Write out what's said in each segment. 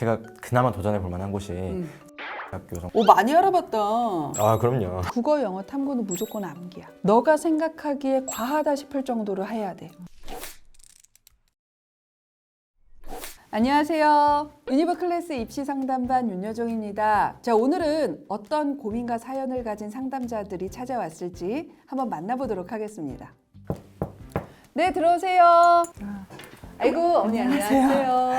제가 그나마 도전해 볼 만한 곳이 학교 정도. 오, 많이 알아봤다. 아, 그럼요. 국어, 영어, 탐구는 무조건 암기야. 너가 생각하기에 과하다 싶을 정도로 해야 돼. 안녕하세요. 유니버클래스 입시상담반 윤여정입니다. 자, 오늘은 어떤 고민과 사연을 가진 상담자들이 찾아왔을지 한번 만나보도록 하겠습니다. 네, 들어오세요. 아이고, 어머니 안녕하세요.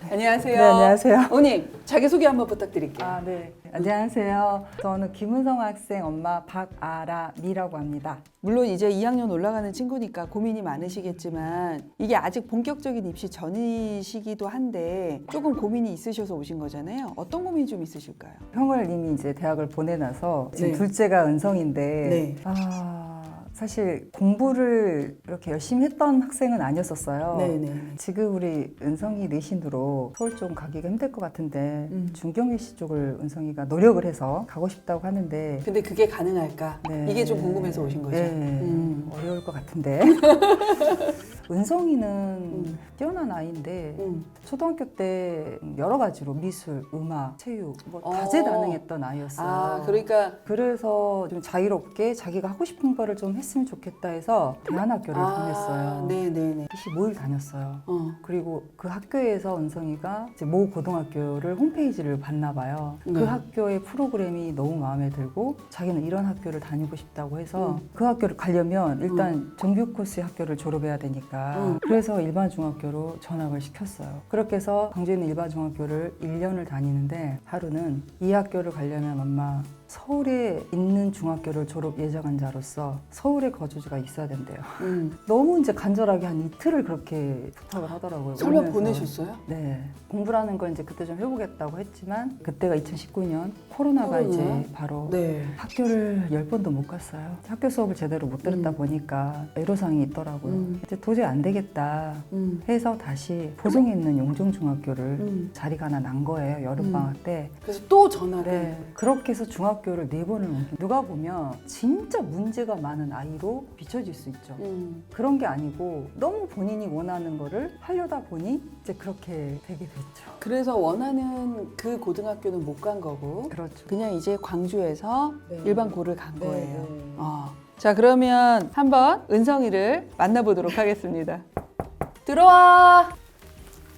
안녕하세요. 네, 안녕하세요. 어머님, 자기소개 한번 부탁드릴게요. 네. 안녕하세요. 저는 김은성 학생 엄마 박아라미라고 합니다. 물론 이제 2학년 올라가는 친구니까 고민이 많으시겠지만 이게 아직 본격적인 입시 전이시기도 한데 조금 고민이 있으셔서 오신 거잖아요. 어떤 고민이 좀 있으실까요? 형을 이미 이제 대학을 보내놔서 지금 네. 둘째가 은성인데 네. 사실 공부를 이렇게 열심히 했던 학생은 아니었었어요. 네네. 지금 우리 은성이 내신으로 서울 쪽 가기가 힘들 것 같은데 중경외시 쪽을 은성이가 노력을 해서 가고 싶다고 하는데 근데 그게 가능할까? 네. 이게 좀 궁금해서 오신 거죠? 네. 어려울 것 같은데. 은성이는 뛰어난 아이인데 초등학교 때 여러 가지로 미술, 음악, 체육 뭐 다재다능했던 아이였어요. 그러니까 그래서 좀 자유롭게 자기가 하고 싶은 거를 좀 했으면 좋겠다 해서 대안학교를 보냈어요. 네네네. 25일 다녔어요. 그리고 그 학교에서 은성이가 이제 모 고등학교를 홈페이지를 봤나 봐요. 그 학교의 프로그램이 너무 마음에 들고 자기는 이런 학교를 다니고 싶다고 해서 그 학교를 가려면 일단 정규 코스의 학교를 졸업해야 되니까 그래서 일반 중학교로 전학을 시켰어요. 그렇게 해서 광주에 있는 일반 중학교를 1년을 다니는데 하루는 이 학교를 가려면 엄마 서울에 있는 중학교를 졸업 예정환자로서 서울에 거주지가 있어야 된대요. 너무 이제 간절하게 한 이틀을 그렇게 부탁을 하더라고요. 설마 울면서. 보내셨어요? 네. 공부라는 건 이제 그때 좀 해보겠다고 했지만 그때가 2019년 코로나가 이제 바로 네. 학교를 10번도 못 갔어요. 학교 수업을 제대로 못 들었다 보니까 애로사항이 있더라고요. 이제 도저히 안 되겠다 해서 다시 보성에 있는 용종중학교를 자리가 하나 난 거예요. 여름방학 때. 그래서 또 전화를. 네. 그렇게 해서 중학교를 4번을 옮긴 누가 보면 진짜 문제가 많은 아이로 비춰질 수 있죠. 그런 게 아니고 너무 본인이 원하는 거를 하려다 보니 이제 그렇게 되게 됐죠. 그래서 원하는 그 고등학교는 못 간 거고 그렇죠. 그냥 이제 광주에서 네. 일반 고를 간 네, 거예요. 네. 자, 그러면 한번 은성이를 만나보도록 하겠습니다. 들어와.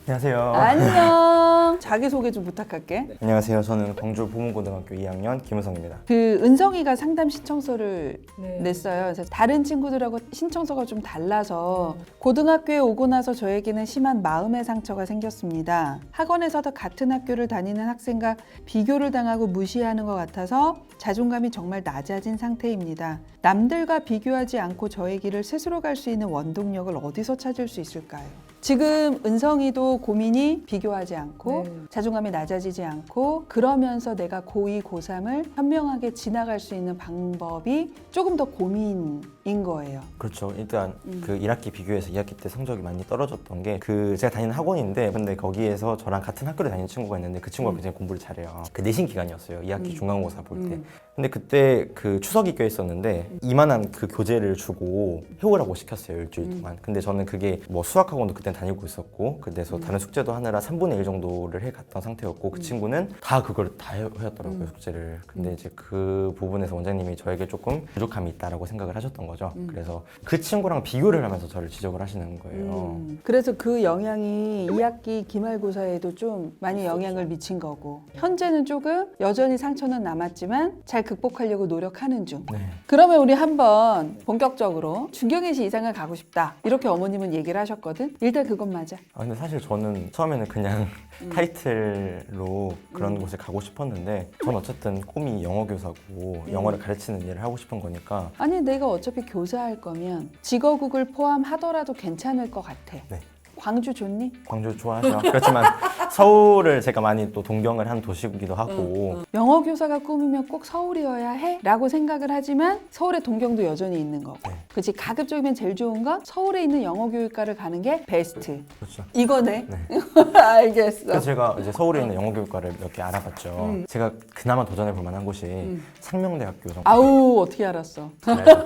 안녕하세요. 안녕. 자기소개 좀 부탁할게. 안녕하세요. 저는 광주 보문고등학교 2학년 김은성입니다. 그 은성이가 상담 신청서를 네. 냈어요. 그래서 다른 친구들하고 신청서가 좀 달라서 고등학교에 오고 나서 저에게는 심한 마음의 상처가 생겼습니다. 학원에서도 같은 학교를 다니는 학생과 비교를 당하고 무시하는 것 같아서 자존감이 정말 낮아진 상태입니다. 남들과 비교하지 않고 저의 길을 스스로 갈 수 있는 원동력을 어디서 찾을 수 있을까요? 지금 은성이도 고민이 비교하지 않고 자존감이 낮아지지 않고 그러면서 내가 고2, 고3을 현명하게 지나갈 수 있는 방법이 조금 더 고민인 거예요. 그렇죠. 일단 그 1학기 비교해서 2학기 때 성적이 많이 떨어졌던 게 그 제가 다니는 학원인데 근데 거기에서 저랑 같은 학교를 다니는 친구가 있는데 그 친구가 굉장히 공부를 잘해요. 그 내신 기간이었어요. 2학기 중간고사 볼 때. 근데 그때 그 추석이 껴있었는데 이만한 그 교재를 주고 해오라고 시켰어요. 일주일 동안. 근데 저는 그게 뭐 수학학원도 그때 다니고 있었고 그래서 다른 숙제도 하느라 3분의 1 정도를 해갔던 상태였고 그 친구는 다 그걸 다 해왔더라고요. 숙제를. 근데 이제 그 부분에서 원장님이 저에게 조금 부족함이 있다라고 생각을 하셨던 거죠. 그래서 그 친구랑 비교를 하면서 저를 지적을 하시는 거예요. 그래서 그 영향이 2학기 기말고사에도 좀 많이 영향을 미친 거고 현재는 조금 여전히 상처는 남았지만 잘 극복하려고 노력하는 중. 네. 그러면 우리 한번 본격적으로 중경외시 이상을 가고 싶다 이렇게 어머님은 얘기를 하셨거든. 일단 그건 맞아. 근데 사실 저는 처음에는 그냥 타이틀로 그런 곳에 가고 싶었는데 전 어쨌든 꿈이 영어 교사고 영어를 가르치는 일을 하고 싶은 거니까 아니 내가 어차피 교사할 거면 직어국을 포함하더라도 괜찮을 것 같아. 네. 광주 좋니? 광주 좋아하죠. 그렇지만 서울을 제가 많이 또 동경을 한 도시이기도 하고 영어 교사가 꿈이면 꼭 서울이어야 해? 라고 생각을 하지만 서울의 동경도 여전히 있는 거고 네. 그치, 가급적이면 제일 좋은 건 서울에 있는 영어교육과를 가는 게 베스트. 그렇죠. 이거네. 네. 알겠어. 그래서 제가 이제 서울에 있는 영어교육과를 몇 개 알아봤죠. 제가 그나마 도전해 볼 만한 곳이 상명대학교 정도. 아우, 어떻게 알았어? 그래서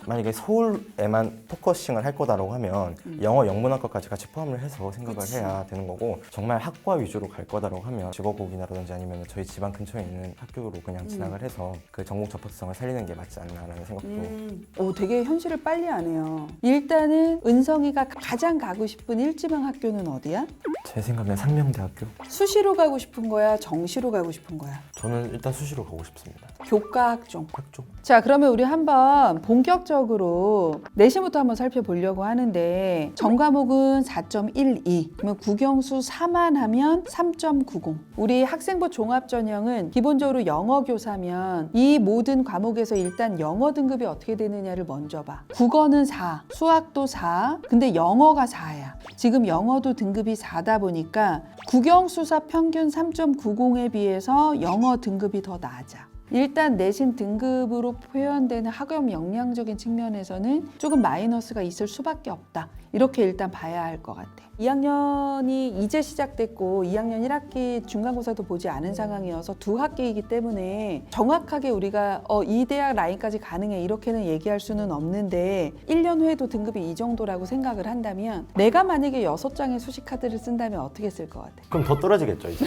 만약에 서울에만 포커싱을 할 거다라고 하면 영어 영문학과까지 같이 포함을 해서 생각을 그치. 해야 되는 거고, 정말 학과 위주로 갈 거다라고 하면 직업고기나라든지 아니면 저희 집안 근처에 있는 학교로 그냥 진학을 해서 그 전공 접학성을 살리는 게 맞지 않나라는 생각도. 오, 되게 현실을 빨리 하네요. 일단은 은성이가 가장 가고 싶은 일지망 학교는 어디야? 제 생각엔 상명대학교. 수시로 가고 싶은 거야? 정시로 가고 싶은 거야? 저는 일단 수시로 가고 싶습니다. 교과 학종. 학종. 자, 그러면 우리 한번 본격적으로 내신부터 한번 살펴보려고 하는데, 전과목은 4.12, 그러면 국영수 4만 하면 3.90. 우리 학생부 종합전형은 기본적으로 영어 교사면 이 모든 과목에서 일단 영어 등급이 어떻게 되느냐를 먼저 봐. 국어는 4, 수학도 4, 근데 영어가 4야. 지금 영어도 등급이 4다 보니까 국영수사 평균 3.90에 비해서 영어 등급이 더 낮아. 일단 내신 등급으로 표현되는 학업 역량적인 측면에서는 조금 마이너스가 있을 수밖에 없다. 이렇게 일단 봐야 할 것 같아. 2학년이 이제 시작됐고 2학년 1학기 중간고사도 보지 않은 상황이어서 두 학기이기 때문에 정확하게 우리가 이 대학 라인까지 가능해 이렇게는 얘기할 수는 없는데 1년 후에도 등급이 이 정도라고 생각을 한다면 내가 만약에 6장의 수식카드를 쓴다면 어떻게 쓸 것 같아? 그럼 더 떨어지겠죠 이제.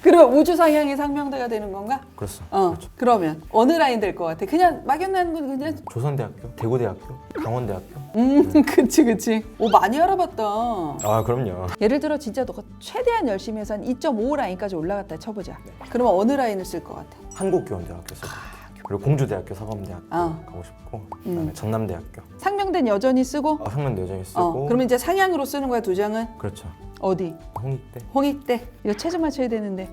그럼 우주상향의 상명대가 되는 건가? 그렇죠. 그렇죠. 그러면 어느 라인 될 것 같아? 그냥 막연한 건 그냥 조선대학교, 대구대학교, 강원대학교. 그치. 오, 많이 알아봤다. 아 그럼요. 예를 들어 진짜 너가 최대한 열심히 해서 한 2.5 라인까지 올라갔다 쳐보자. 그러면 어느 라인을 쓸 것 같아? 한국교원대학교 쓸 것 같아요. 그리고 공주대학교, 사범대학교 아. 가고 싶고, 그다음에 전남대학교. 상명대는 여전히 쓰고? 상명대 여전히 쓰고. 그러면 이제 상향으로 쓰는 거야, 두 장은? 그렇죠. 어디? 홍익대. 홍익대. 이거 최저 맞춰야 되는데.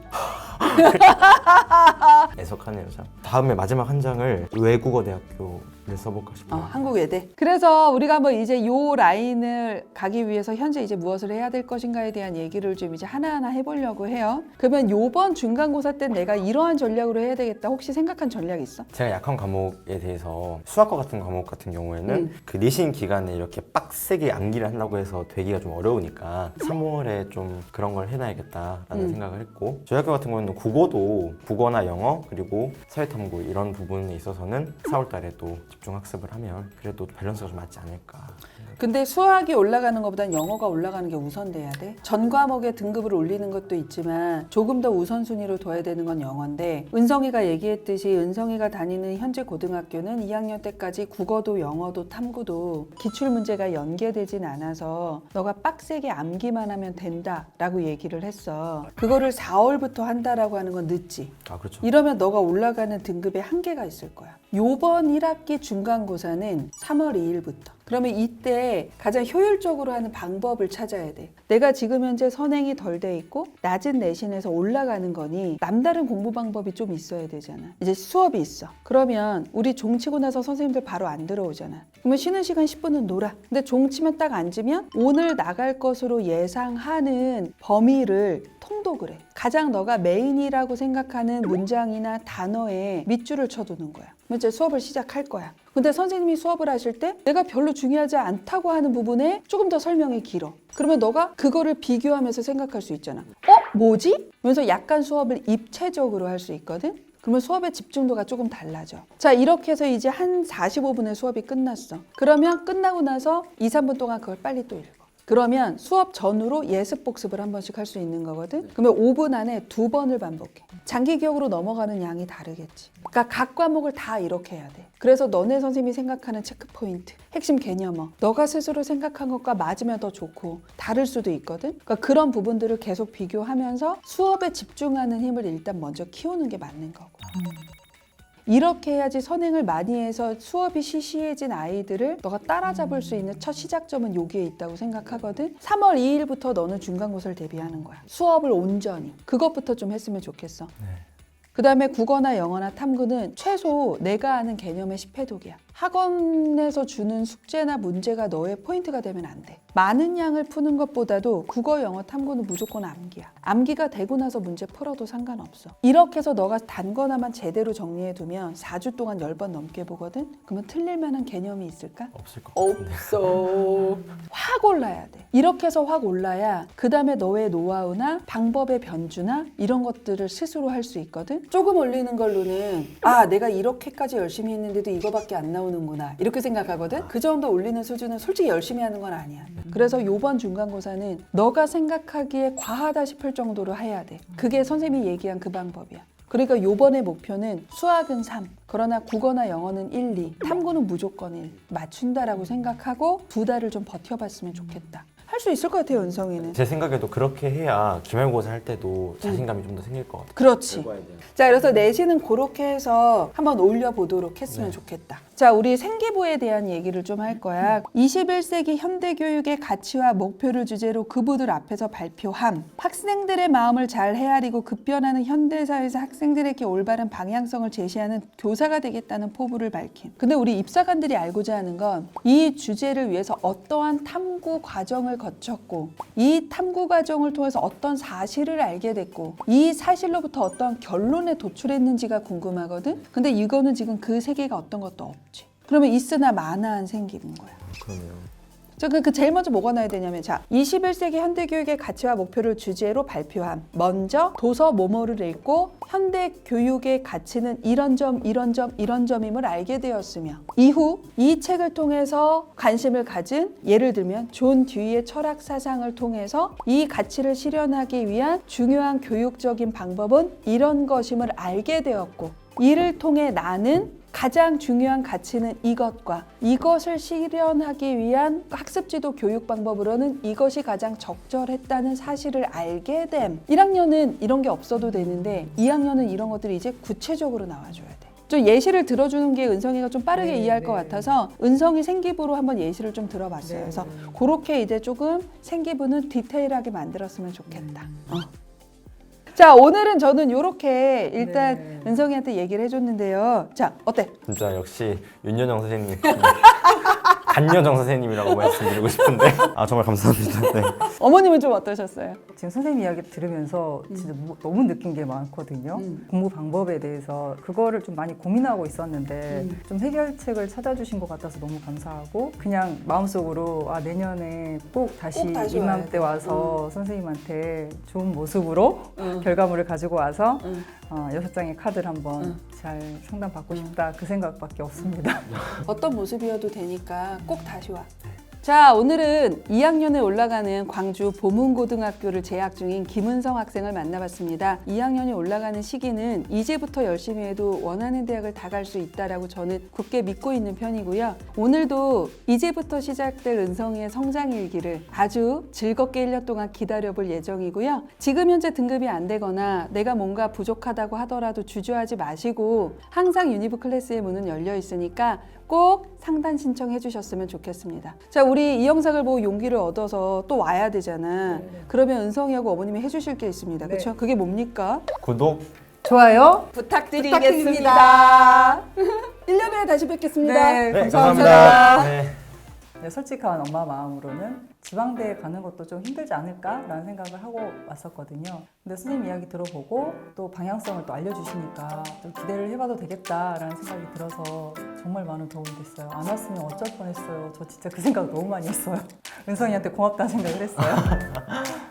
애석하네요 참. 다음에 마지막 한 장을 외국어대학교를 써볼까 싶어요. 한국외대. 그래서 우리가 한번 이제 요 라인을 가기 위해서 현재 이제 무엇을 해야 될 것인가에 대한 얘기를 좀 이제 하나하나 해보려고 해요. 그러면 요번 중간고사 때 내가 이러한 전략으로 해야 되겠다. 혹시 생각한 전략 있어? 제가 약한 과목에 대해서 수학과 같은 과목 같은 경우에는 그 내신 기간에 이렇게 빡세게 암기를 한다고 해서 되기가 좀 어려우니까 3월에 좀 그런 걸 해놔야겠다라는 생각을 했고, 저희 학교 같은 경우는 국어도 국어나 영어 그리고 사회탐구 이런 부분에 있어서는 4월 달에 또 집중 학습을 하면 그래도 밸런스가 좀 맞지 않을까. 근데 수학이 올라가는 것보단 영어가 올라가는 게 우선돼야 돼. 전 과목의 등급을 올리는 것도 있지만 조금 더 우선순위로 둬야 되는 건 영어인데, 은성이가 얘기했듯이 은성이가 다니는 현재 고등학교는 2학년 때까지 국어도 영어도 탐구도 기출문제가 연계되진 않아서 너가 빡세게 암기만 하면 된다라고 얘기를 했어. 그거를 4월부터 한다라고 하는 건 늦지. 아 그렇죠. 이러면 너가 올라가는 등급에 한계가 있을 거야. 요번 1학기 중간고사는 3월 2일부터. 그러면 이때 가장 효율적으로 하는 방법을 찾아야 돼. 내가 지금 현재 선행이 덜 돼 있고 낮은 내신에서 올라가는 거니 남다른 공부 방법이 좀 있어야 되잖아. 이제 수업이 있어. 그러면 우리 종 치고 나서 선생님들 바로 안 들어오잖아. 그러면 쉬는 시간 10분은 놀아. 근데 종 치면 딱 앉으면 오늘 나갈 것으로 예상하는 범위를 통독을 해. 가장 너가 메인이라고 생각하는 문장이나 단어에 밑줄을 쳐두는 거야. 그럼 이제 수업을 시작할 거야. 근데 선생님이 수업을 하실 때 내가 별로 중요하지 않다고 하는 부분에 조금 더 설명이 길어. 그러면 너가 그거를 비교하면서 생각할 수 있잖아. 뭐지? 그러면서 약간 수업을 입체적으로 할 수 있거든. 그러면 수업의 집중도가 조금 달라져. 자, 이렇게 해서 이제 한 45분의 수업이 끝났어. 그러면 끝나고 나서 2, 3분 동안 그걸 빨리 또 읽어. 그러면 수업 전후로 예습 복습을 한 번씩 할 수 있는 거거든. 그러면 5분 안에 2번을 반복해. 장기 기억으로 넘어가는 양이 다르겠지. 그러니까 각 과목을 다 이렇게 해야 돼. 그래서 너네 선생님이 생각하는 체크 포인트, 핵심 개념어, 너가 스스로 생각한 것과 맞으면 더 좋고 다를 수도 있거든. 그러니까 그런 부분들을 계속 비교하면서 수업에 집중하는 힘을 일단 먼저 키우는 게 맞는 거고. 이렇게 해야지 선행을 많이 해서 수업이 시시해진 아이들을 너가 따라잡을 수 있는 첫 시작점은 여기에 있다고 생각하거든. 3월 2일부터 너는 중간고사를 대비하는 거야. 수업을 온전히. 그것부터 좀 했으면 좋겠어. 그 다음에 국어나 영어나 탐구는 최소 내가 아는 개념의 10회독이야. 학원에서 주는 숙제나 문제가 너의 포인트가 되면 안 돼. 많은 양을 푸는 것보다도 국어, 영어, 탐구는 무조건 암기야. 암기가 되고 나서 문제 풀어도 상관없어. 이렇게 해서 너가 단거나만 제대로 정리해두면 4주 동안 10번 넘게 보거든? 그러면 틀릴 만한 개념이 있을까? 없을 것 같은데. 없어. 확 올라야 돼. 이렇게 해서 확 올라야 그 다음에 너의 노하우나 방법의 변주나 이런 것들을 스스로 할 수 있거든. 조금 올리는 걸로는 아 내가 이렇게까지 열심히 했는데도 이거밖에 안 나오는구나 이렇게 생각하거든. 그 정도 올리는 수준은 솔직히 열심히 하는 건 아니야. 그래서 요번 중간고사는 너가 생각하기에 과하다 싶을 정도로 해야 돼. 그게 선생님이 얘기한 그 방법이야. 그러니까 요번의 목표는 수학은 3, 그러나 국어나 영어는 1, 2, 탐구는 무조건 1 맞춘다라고 생각하고 2달을 좀 버텨봤으면 좋겠다. 할 수 있을 것 같아요, 은성이는. 제 생각에도 그렇게 해야 기말고사 할 때도 자신감이 좀 더 생길 것 같아요. 그렇지. 자, 그래서 내신은 그렇게 해서 한번 올려보도록 했으면 좋겠다. 자, 우리 생기부에 대한 얘기를 좀 할 거야. 21세기 현대교육의 가치와 목표를 주제로 그부들 앞에서 발표함. 학생들의 마음을 잘 헤아리고 급변하는 현대사회에서 학생들에게 올바른 방향성을 제시하는 교사가 되겠다는 포부를 밝힘. 근데 우리 입사관들이 알고자 하는 건 이 주제를 위해서 어떠한 탐구 과정을 거쳤고 이 탐구 과정을 통해서 어떤 사실을 알게 됐고 이 사실로부터 어떤 결론에 도출했는지가 궁금하거든. 근데 이거는 지금 그 세계가 어떤 것도 없지. 그러면 있으나 마나한 생기는 거야. 그러네요. 그 제일 먼저 뭐가 나야 되냐면 자 21세기 현대교육의 가치와 목표를 주제로 발표함. 먼저 도서 뭐뭐를 읽고 현대교육의 가치는 이런 점 이런 점 이런 점임을 알게 되었으며 이후 이 책을 통해서 관심을 가진 예를 들면 존 듀이의 철학 사상을 통해서 이 가치를 실현하기 위한 중요한 교육적인 방법은 이런 것임을 알게 되었고 이를 통해 나는 가장 중요한 가치는 이것과 이것을 실현하기 위한 학습지도 교육 방법으로는 이것이 가장 적절했다는 사실을 알게 됨. 1학년은 이런 게 없어도 되는데 2학년은 이런 것들이 이제 구체적으로 나와줘야 돼. 좀 예시를 들어주는 게 은성이가 좀 빠르게 네, 이해할 네. 것 같아서 은성이 생기부로 한번 예시를 좀 들어봤어요. 네, 그래서 네. 그렇게 이제 조금 생기부는 디테일하게 만들었으면 좋겠다. 자, 오늘은 저는 이렇게 일단 네. 은성이한테 얘기를 해줬는데요. 자, 어때? 진짜 역시 윤여정 선생님. 간여정 선생님이라고 말씀드리고 싶은데 정말 감사합니다. 네. 어머님은 좀 어떠셨어요? 지금 선생님 이야기 들으면서 진짜 너무 느낀 게 많거든요. 공부 방법에 대해서 그거를 좀 많이 고민하고 있었는데 좀 해결책을 찾아주신 것 같아서 너무 감사하고 그냥 마음속으로 내년에 꼭 다시 다시 이맘때 와야 와서 선생님한테 좋은 모습으로 결과물을 가지고 와서 6장의 카드를 한번 잘 상담받고 싶다 그 생각밖에 없습니다. 어떤 모습이어도 되니까 꼭 다시 와. 자, 오늘은 2학년에 올라가는 광주 보문고등학교를 재학 중인 김은성 학생을 만나봤습니다. 2학년이 올라가는 시기는 이제부터 열심히 해도 원하는 대학을 다 갈 수 있다라고 저는 굳게 믿고 있는 편이고요. 오늘도 이제부터 시작될 은성이의 성장 일기를 아주 즐겁게 1년 동안 기다려볼 예정이고요. 지금 현재 등급이 안 되거나 내가 뭔가 부족하다고 하더라도 주저하지 마시고 항상 유니브 클래스의 문은 열려 있으니까 꼭 상담 신청해 주셨으면 좋겠습니다. 자, 우리 이 영상을 보고 용기를 얻어서 또 와야 되잖아. 그러면 은성이하고 어머님이 해주실 게 있습니다. 네. 그렇죠? 그게 뭡니까? 구독. 좋아요. 부탁드리겠습니다. 1년 후에 다시 뵙겠습니다. 네, 네, 감사합니다. 감사합니다. 네. 네, 솔직한 엄마 마음으로는 지방대에 가는 것도 좀 힘들지 않을까라는 생각을 하고 왔었거든요. 근데 선생님 이야기 들어보고 또 방향성을 또 알려주시니까 좀 기대를 해봐도 되겠다라는 생각이 들어서 정말 많은 도움이 됐어요. 안 왔으면 어쩔 뻔했어요. 저 진짜 그 생각 너무 많이 했어요. 은성이한테 고맙다는 생각을 했어요.